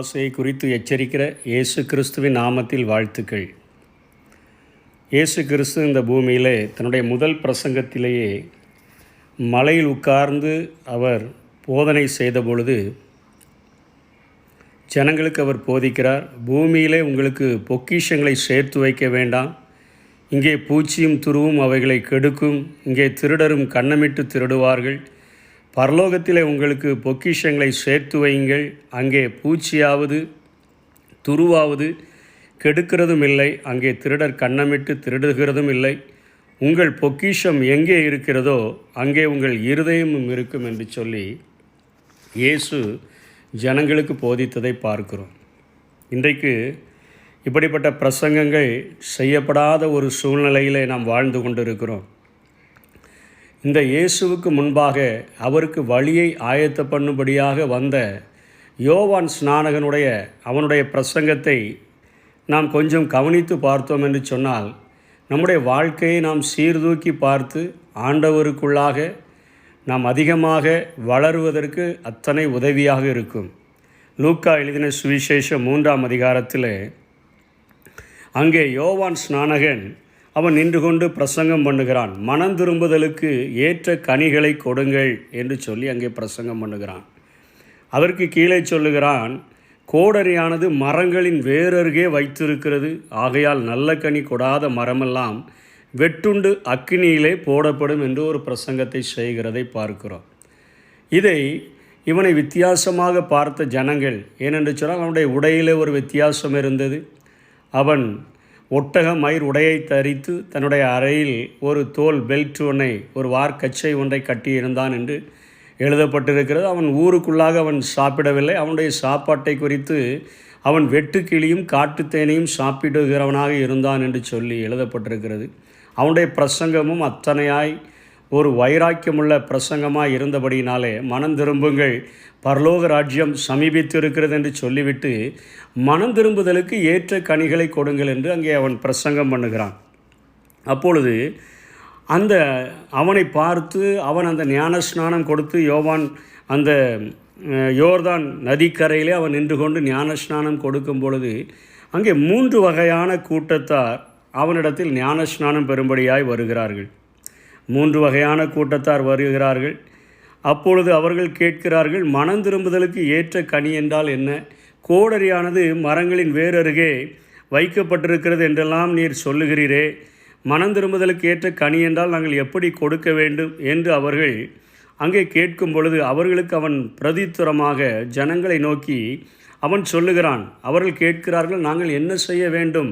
பொருளாசையை குறித்து எச்சரிக்கிற இயேசு கிறிஸ்துவின் நாமத்தில் வாழ்த்துக்கள். இயேசு கிறிஸ்து இந்த பூமியிலே தன்னுடைய முதல் பிரசங்கத்திலேயே மலையில் உட்கார்ந்து அவர் போதனை செய்த பொழுது ஜனங்களுக்கு அவர் போதிக்கிறார். பூமியிலே உங்களுக்கு பொக்கிஷங்களை சேர்த்து வைக்க வேண்டாம், இங்கே பூச்சியும் துருவும் அவைகளை கெடுக்கும், இங்கே திருடரும் கன்னமிட்டு திருடுவார்கள். பரலோகத்திலே உங்களுக்கு பொக்கிஷங்களை சேர்த்து வையுங்கள், அங்கே பூச்சியாவது துருவாவது கெடுக்கிறதும் இல்லை, அங்கே திருடர் கன்னமிட்டு திருடுகிறதும் இல்லை. உங்கள் பொக்கிஷம் எங்கே இருக்கிறதோ அங்கே உங்கள் இருதயமும் இருக்கும் என்று சொல்லி இயேசு ஜனங்களுக்கு போதித்ததை பார்க்கிறோம். இன்றைக்கு இப்படிப்பட்ட பிரசங்கங்கள் செய்யப்படாத ஒரு சூழ்நிலையிலே நாம் வாழ்ந்து கொண்டிருக்கிறோம். இந்த இயேசுவுக்கு முன்பாக அவருக்கு வழியை ஆயத்த பண்ணும்படியாக வந்த யோவான் ஸ்நானகனுடைய அவனுடைய பிரசங்கத்தை நாம் கொஞ்சம் கவனித்து பார்த்தோம் என்று சொன்னால், நம்முடைய வாழ்க்கையை நாம் சீர்தூக்கி பார்த்து ஆண்டவருக்குள்ளாக நாம் அதிகமாக வளருவதற்கு அத்தனை உதவியாக இருக்கும். லூக்கா எழுதின சுவிசேஷம் 3ஆம் அதிகாரத்தில் அங்கே யோவான் ஸ்நானகன் அவன் நின்று கொண்டு பிரசங்கம் பண்ணுகிறான். மனம் திரும்புதலுக்கு ஏற்ற கனிகளை கொடுங்கள் என்று சொல்லி அங்கே பிரசங்கம் பண்ணுகிறான். அதற்கு கீழே சொல்லுகிறான், கோடரியானது மரங்களின் வேரருகே வைத்திருக்கிறது, ஆகையால் நல்ல கனி கொடாத மரமெல்லாம் வெட்டுண்டு அக்கினியிலே போடப்படும் என்று ஒரு பிரசங்கத்தை செய்கிறதை பார்க்கிறோம். இதை இவனை வித்தியாசமாக பார்த்த ஜனங்கள், ஏனென்று சொன்னால் அவனுடைய உடையிலே ஒரு வித்தியாசம் இருந்தது. அவன் ஒட்டக மயிர் உடையை தரித்து தன்னுடைய அறையில் ஒரு தோல் பெல்ட் ஒன்றை, ஒரு வார்க்கச்சை ஒன்றை கட்டியிருந்தான் என்று எழுதப்பட்டிருக்கிறது. அவன் ஊருக்குள்ளாக அவன் சாப்பிடவில்லை. அவனுடைய சாப்பாட்டை குறித்து அவன் வெட்டுக்கிளியும் காட்டுத்தேனையும் சாப்பிடுகிறவனாக இருந்தான் என்று சொல்லி எழுதப்பட்டிருக்கிறது. அவனுடைய பிரசங்கமும் அத்தனையாய் ஒரு வைராக்கியமுள்ள பிரசங்கமாக இருந்தபடியினாலே மனம் திரும்புங்கள், பரலோக ராஜ்யம் சமீபித்து இருக்கிறது என்று சொல்லிவிட்டு மனம் திரும்புதலுக்கு ஏற்ற கனிகளை கொடுங்கள் என்று அங்கே அவன் பிரசங்கம் பண்ணுகிறான். அப்பொழுது அந்த அவனை பார்த்து அவன் அந்த ஞான ஸ்நானம் கொடுத்து யோவான் அந்த யோர்தான் நதிக்கரையிலே அவன் நின்று கொண்டு ஞான ஸ்நானம் கொடுக்கும் பொழுது அங்கே 3 வகையான கூட்டத்தார் அவனிடத்தில் ஞான ஸ்நானம் பெறும்படியாய் வருகிறார்கள். 3 வகையான கூட்டத்தார் வருகிறார்கள். அப்பொழுது அவர்கள் கேட்கிறார்கள், மனம் திரும்புதலுக்கு ஏற்ற கனி என்றால் என்ன? கோடரியானது மரங்களின் வேரருகே வைக்கப்பட்டிருக்கிறது என்றெல்லாம் நீர் சொல்லுகிறீரே, மனம் திரும்புதலுக்கு ஏற்ற கனி என்றால் நாங்கள் எப்படி கொடுக்க வேண்டும் என்று அவர்கள் அங்கே கேட்கும் பொழுது அவர்களுக்கு அவன் பிரதித்துரமாக ஜனங்களை நோக்கி அவன் சொல்லுகிறான். அவர்கள் கேட்கிறார்கள், நாங்கள் என்ன செய்ய வேண்டும்?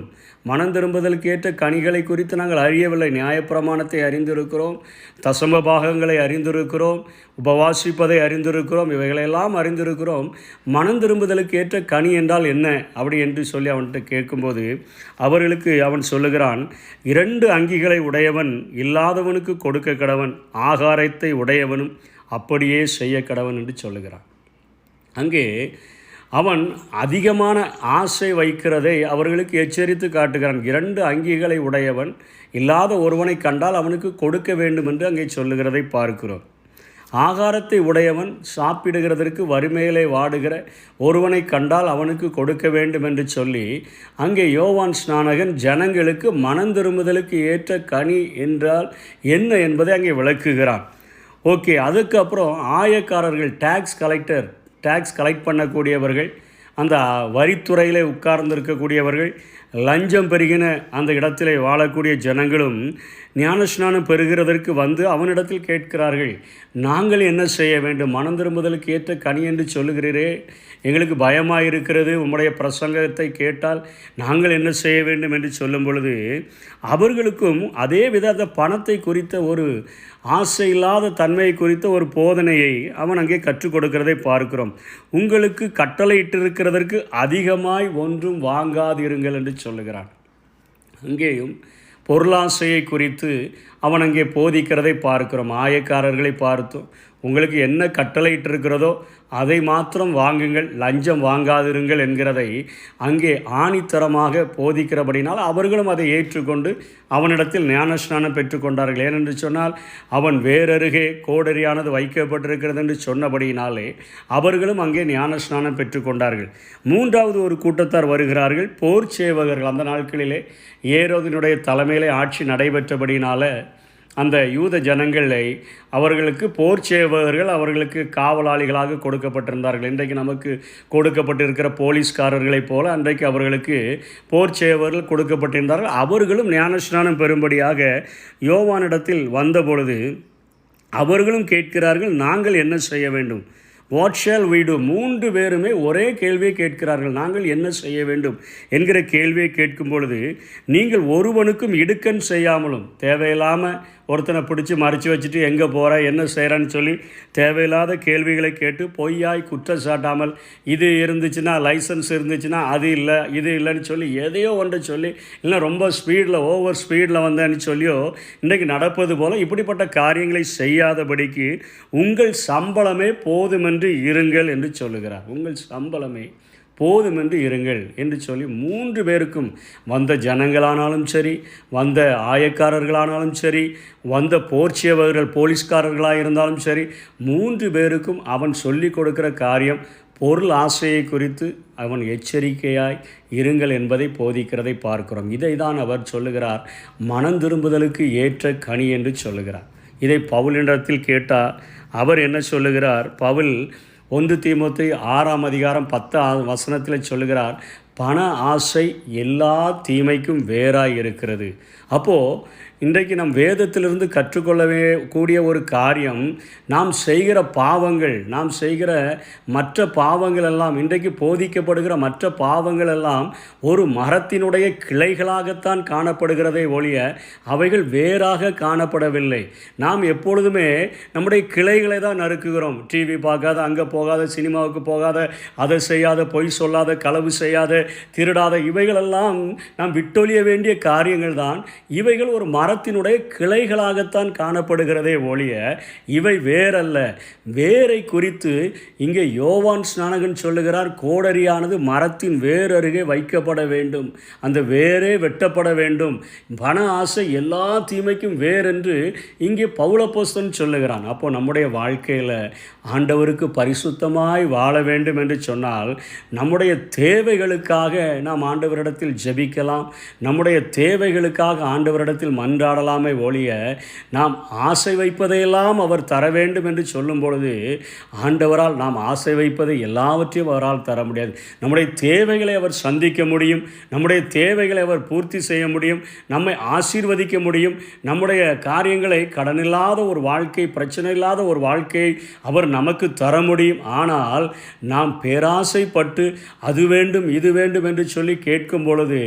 மனம் திரும்புதலுக்கு ஏற்ற கனிகளை குறித்து நாங்கள் அறியவில்லை. நியாயப்பிரமாணத்தை அறிந்திருக்கிறோம், தசம பாகங்களை அறிந்திருக்கிறோம், உபவாசிப்பதை அறிந்திருக்கிறோம், இவைகளெல்லாம் அறிந்திருக்கிறோம். மனம் திரும்புதலுக்கு ஏற்ற கனி என்றால் என்ன அப்படி என்று சொல்லி அவன்கிட்ட கேட்கும்போது அவர்களுக்கு அவன் சொல்லுகிறான், 2 அங்கிகளை உடையவன் இல்லாதவனுக்கு கொடுக்க கடவன், ஆகாரத்தை உடையவனும் அப்படியே செய்ய கடவன் என்று சொல்லுகிறான். அங்கே அவன் அதிகமான ஆசை வைக்கிறதை அவர்களுக்கு எச்சரித்து காட்டுகிறான். 2 அங்கிகளை உடையவன் இல்லாத ஒருவனை கண்டால் அவனுக்கு கொடுக்க வேண்டும் என்று அங்கே சொல்லுகிறதை பார்க்கிறோம். ஆகாரத்தை உடையவன் சாப்பிடுகிறதற்கு வறுமையிலே வாடுகிற ஒருவனை கண்டால் அவனுக்கு கொடுக்க வேண்டும் என்று சொல்லி அங்கே யோவான் ஸ்நானகன் ஜனங்களுக்கு மனம் திரும்புதலுக்கு ஏற்ற கனி என்றால் என்ன என்பதை அங்கே விளக்குகிறான். ஓகே, அதுக்கப்புறம் ஆயக்காரர்கள், டேக்ஸ் கலெக்ட் பண்ணக்கூடியவர்கள், அந்த வரித்துறையில் உட்கார்ந்திருக்கக்கூடியவர்கள், லஞ்சம் பெருகின அந்த இடத்திலே வாழக்கூடிய ஜனங்களும் ஞானஸ்நானம் பெறுகிறதற்கு வந்து அவனிடத்தில் கேட்கிறார்கள், நாங்கள் என்ன செய்ய வேண்டும்? மனம் திரும்புதலுக்கு ஏற்ற கனி என்று சொல்லுகிறீரே, எங்களுக்கு பயமாக இருக்கிறது, உம்முடைய பிரசங்கத்தை கேட்டால் நாங்கள் என்ன செய்ய வேண்டும் என்று சொல்லும் பொழுது அவர்களுக்கும் அதே வித அந்த பணத்தை குறித்த ஒரு ஆசை இல்லாத தன்மையை குறித்த ஒரு போதனையை அவன் அங்கே கற்றுக் கொடுக்கிறதை பார்க்கிறோம். உங்களுக்கு கட்டளையிட்டிருக்கிறதற்கு அதிகமாய் ஒன்றும் வாங்காதிருங்கள் என்று சொல்லுகிறான். அங்கேயும் பொருளாசையை குறித்து அவன் அங்கே போதிக்கிறதை பார்க்கிறோம். ஆயக்காரர்களை பார்த்தோம், உங்களுக்கு என்ன கட்டளையிட்டு இருக்கிறதோ அதை மாத்திரம் வாங்குங்கள், லஞ்சம் வாங்காதிருங்கள் என்கிறதை அங்கே ஆணித்தரமாக போதிக்கிறபடினால் அவர்களும் அதை ஏற்றுக்கொண்டு அவனிடத்தில் ஞானஸ்நானம் பெற்றுக்கொண்டார்கள். ஏனென்று சொன்னால் அவன் வேறருகே கோடரியானது வைக்கப்பட்டிருக்கிறது என்று சொன்னபடியினாலே அவர்களும் அங்கே ஞானஸ்நானம் பெற்றுக்கொண்டார்கள். மூன்றாவது ஒரு கூட்டத்தார் வருகிறார்கள், போர் சேவகர்கள். அந்த நாட்களிலே ஏரோதினுடைய தலைமையிலே ஆட்சி நடைபெற்றபடினால அந்த யூத ஜனங்களை அவர்களுக்கு போர் சேவகர்கள் அவர்களுக்கு காவலாளிகளாக கொடுக்கப்பட்டிருந்தார்கள். இன்றைக்கு நமக்கு கொடுக்கப்பட்டிருக்கிற போலீஸ்காரர்களைப் போல அன்றைக்கு அவர்களுக்கு போர் சேவகர்கள் கொடுக்கப்பட்டிருந்தார்கள். அவர்களும் ஞானஸ்நானம் பெறும்படியாக யோவானிடத்தில் வந்தபொழுது அவர்களும் கேட்கிறார்கள், நாங்கள் என்ன செய்ய வேண்டும்? What shall we to? 3 பேருமே ஒரே கேள்வியை கேட்கிறார்கள், நாங்கள் என்ன செய்ய வேண்டும் என்கிற கேள்வியை கேட்கும் பொழுது, நீங்கள் ஒருவனுக்கும் இடுக்கண் செய்யாமலும், தேவையில்லாமல் ஒருத்தனை பிடிச்சி மறைச்சி வச்சுட்டு எங்கே போகிற என்ன செய்கிறான்னு சொல்லி தேவையில்லாத கேள்விகளை கேட்டு பொய்யாய் குற்றம் சாட்டாமல், இது இருந்துச்சுன்னா லைசன்ஸ் இருந்துச்சுன்னா அது இல்லை இது இல்லைன்னு சொல்லி எதையோ ஒன்றை சொல்லி, இல்லை ரொம்ப ஸ்பீடில் ஓவர் ஸ்பீடில் வந்தேன்னு சொல்லியோ இன்றைக்கு நடப்பது போல் இப்படிப்பட்ட காரியங்களை செய்யாதபடிக்கு உங்கள் சம்பளமே போதுமென்று இருங்கள் என்று சொல்லுகிறார். உங்கள் சம்பளமே போதுமென்று இருங்கள் என்று சொல்லி 3 பேருக்கும், வந்த ஜனங்களானாலும் சரி, வந்த ஆயக்காரர்களானாலும் சரி, வந்த போர்ச்சியவர்கள் போலீஸ்காரர்களாக இருந்தாலும் சரி, 3 பேருக்கும் அவன் சொல்லி கொடுக்கிற காரியம் பொருள் ஆசையை குறித்து அவன் எச்சரிக்கையாய் இருங்கள் என்பதை போதிக்கிறதை பார்க்கிறோம். இதை தான் அவர் சொல்லுகிறார், மனம் திரும்புதலுக்கு ஏற்ற கனி என்று சொல்லுகிறார். இதை பவுலினிடத்தில் கேட்டால் அவர் என்ன சொல்லுகிறார்? பவுல் 1 தீமோத்தேயு 6ஆம் அதிகாரம் 10ஆம் வசனத்தில் சொல்லுகிறார், பண ஆசை எல்லா தீமைக்கும் வேறாய் இருக்கிறது. அப்போது இன்றைக்கு நம் வேதத்திலிருந்து கற்றுக்கொள்ளவே கூடிய ஒரு காரியம், நாம் செய்கிற பாவங்கள், நாம் செய்கிற மற்ற பாவங்கள் எல்லாம், இன்றைக்கு போதிக்கப்படுகிற மற்ற பாவங்கள் எல்லாம் ஒரு மரத்தினுடைய கிளைகளாகத்தான் காணப்படுகிறதை ஒழிய அவைகள் வேறாக காணப்படவில்லை. நாம் எப்பொழுதுமே நம்முடைய கிளைகளை தான் நறுக்குகிறோம். டிவி பார்க்காத, அங்கே போகாத, சினிமாவுக்கு போகாத, அதை செய்யாத, பொய் சொல்லாத, களவு செய்யாத, திருடாத, இவைகளெல்லாம் நாம் விட்டொழிய வேண்டிய காரியங்கள் தான். இவைகள் ஒரு மரத்தினுடைய கிளைகளாகத்தான் காணப்படுகிறதே ஒழிய இவை வேறல்ல. வேரை குறித்து இங்கே யோவான் ஸ்நானகன் சொல்லுகிறார், கோடரியானது மரத்தின் வேர் அருகே வைக்கப்பட வேண்டும், அந்த வேரே வெட்டப்பட வேண்டும். பண ஆசை எல்லா தீமைக்கும் வேர் என்று இங்கே பவுலப்போஸ்தலன் சொல்லுகிறான். அப்போ நம்முடைய வாழ்க்கையில் ஆண்டவருக்கு பரிசுத்தமாய் வாழ வேண்டும் என்று சொன்னால் நம்முடைய தேவைகளுக்காக நாம் ஆண்டவரிடத்தில் ஜெபிக்கலாம், நம்முடைய தேவைகளுக்காக ஆண்டவரிடத்தில் மன்றாடலாமே ஒழிய நாம் ஆசை வைப்பதையெல்லாம் அவர் தர வேண்டும் என்று சொல்லும் பொழுது ஆண்டவரால் நாம் ஆசை வைப்பதை எல்லாவற்றையும் அவரால் தர முடியாது. நம்முடைய தேவைகளை அவர் சந்திக்க முடியும், நம்முடைய தேவைகளை அவர் பூர்த்தி செய்ய முடியும், நம்மை ஆசீர்வதிக்க முடியும், நம்முடைய காரியங்களை கடனில்லாத ஒரு வாழ்க்கை, பிரச்சனை இல்லாத ஒரு வாழ்க்கையை அவர் நமக்கு தர முடியும். ஆனால் நாம் பேராசைப்பட்டு அது வேண்டும் இது வேண்டும் என்று சொல்லி கேட்கும் பொழுது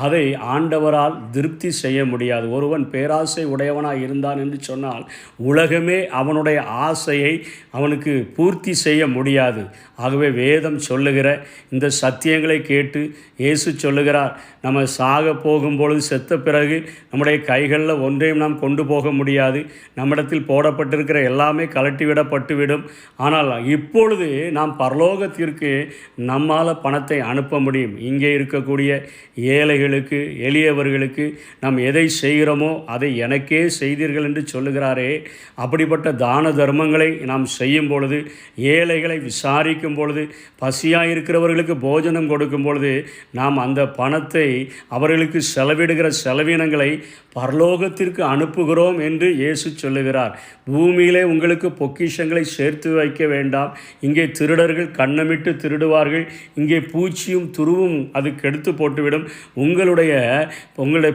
அதை ஆண்டவரால் திருப்தி செய்ய முடியாது. ஒருவன் பேராசை உடையவனாய் இருந்தான் என்று சொன்னால் உலகமே அவனுடைய ஆசையை அவனுக்கு பூர்த்தி செய்ய முடியாது. ஆகவே வேதம் சொல்லுகிற இந்த சத்தியங்களை கேட்டு இயேசு சொல்லுகிறார், நம்ம சாக போகும்பொழுது, செத்த பிறகு நம்முடைய கைகளில் ஒன்றையும் நாம் கொண்டு போக முடியாது, நம்மிடத்தில் போடப்பட்டிருக்கிற எல்லாமே கலட்டிவிடப்பட்டுவிடும். ஆனால் இப்பொழுது நாம் பரலோகத்திற்கு நம்மால் பணத்தை அனுப்ப முடியும். இங்கே இருக்கக்கூடிய ஏழைகளுக்கு, எளியவர்களுக்கு நாம் எதை செய்கிறோமோ அதை எனக்கே செய்தீர்கள் என்று சொல்லுகிறாரே, அப்படிப்பட்ட தான தர்மங்களை நாம் செய்யும் பொழுது, ஏழைகளை விசாரிக்கும் பொழுது, பசியாக இருக்கிறவர்களுக்கு போஜனம் கொடுக்கும் பொழுது நாம் அந்த பணத்தை அவர்களுக்கு செலவிடுகிற செலவினங்களை பரலோகத்திற்கு அனுப்புகிறோம் என்று இயேசு சொல்லுகிறார். பூமியிலே உங்களுக்கு பொக்கிஷங்களை சேர்த்து வைக்க வேண்டாம், இங்கே திருடர்கள் கண்ணமிட்டு திருடுவார்கள், இங்கே பூச்சியும் துருவும் அது கெடுத்து போட்டுவிடும், உங்களுடைய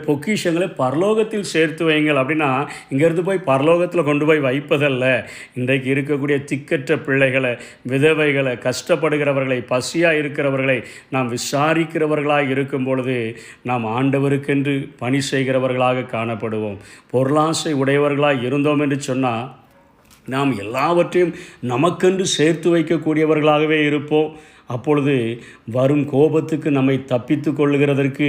பொக்கிஷங்களை பரலோகத்தில் சேர்த்து வைங்கள். அப்படின்னா இங்கேருந்து போய் பரலோகத்தில் கொண்டு போய் வைப்பதல்ல. இன்றைக்கு இருக்கக்கூடிய திக்கற்ற பிள்ளைகளை, விதவைகளை, கஷ்டப்படுகிறவர்களை, பசியாக இருக்கிறவர்களை நாம் விசாரிக்கிறவர்களாக இருக்கும் பொழுது நாம் ஆண்டவருக்கென்று பணி செய்கிறவர்களாக காணப்படுவோம். பொருளாசை உடையவர்களாக இருந்தோம் என்று சொன்னால் நாம் எல்லாவற்றையும் நமக்கென்று சேர்த்து வைக்கக்கூடியவர்களாகவே இருப்போம். அப்பொழுது வரும் கோபத்துக்கு நம்மை தப்பித்து கொள்ளுகிறதற்கு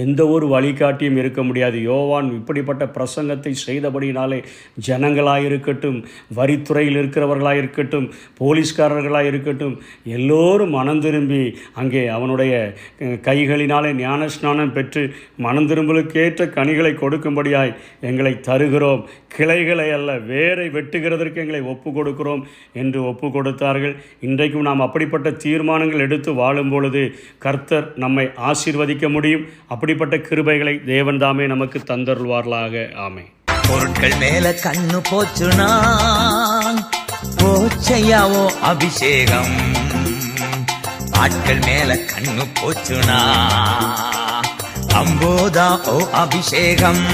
எந்த ஒரு வழிகாட்டியும் இருக்க முடியாது. யோவான் இப்படிப்பட்ட பிரசங்கத்தை செய்தபடினாலே ஜனங்களாயிருக்கட்டும், வரித்துறையில் இருக்கிறவர்களாயிருக்கட்டும், போலீஸ்காரர்களாக இருக்கட்டும், எல்லோரும் மனம் திரும்பி அங்கே அவனுடைய கைகளினாலே ஞானஸ்நானம் பெற்று மனம் திரும்பலுக்கேற்ற கனிகளை கொடுக்கும்படியாய் எங்களை தருகிறோம், கிளைகளை அல்ல வேரை வெட்டுகிறதற்கு எங்களை ஒப்பு கொடுக்கிறோம் என்று ஒப்பு கொடுத்தார்கள். இன்றைக்கும் நாம் அப்படிப்பட்ட தீர்மானங்கள் எடுத்து வாழும் பொழுது கர்த்தர் நம்மை ஆசீர்வதிக்க முடியும். அப்படிப்பட்ட கிருபைகளை தேவன் தாமே நமக்கு தந்தருள்வார்களாக. ஆமென். பொருட்கள் மேல கண்ணு போச்சுனா போச்சையாவோ அபிஷேகம், ஆட்கள் மேல கண்ணு போச்சுனா அம்போதா ஓ அபிஷேகம்.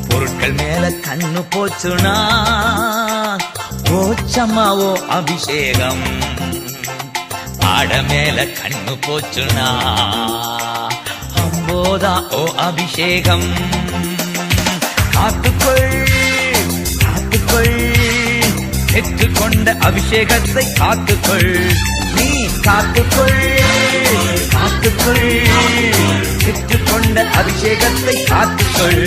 பொருட்கள் மேல கண்ணு போச்சுனா போச்சம்மாவோ அபிஷேகம், ஆட மேல கண்ணு போச்சுனா அம்போதா ஓ அபிஷேகம். காத்துக்கொள் காத்துக்கொள், பெற்றுக்கொண்ட அபிஷேகத்தை காத்துக்கொள், நீ காத்துக்கொள் காத்துக்கொள், பெற்றுக்கொண்ட அபிஷேகத்தை காத்துக்கொள்.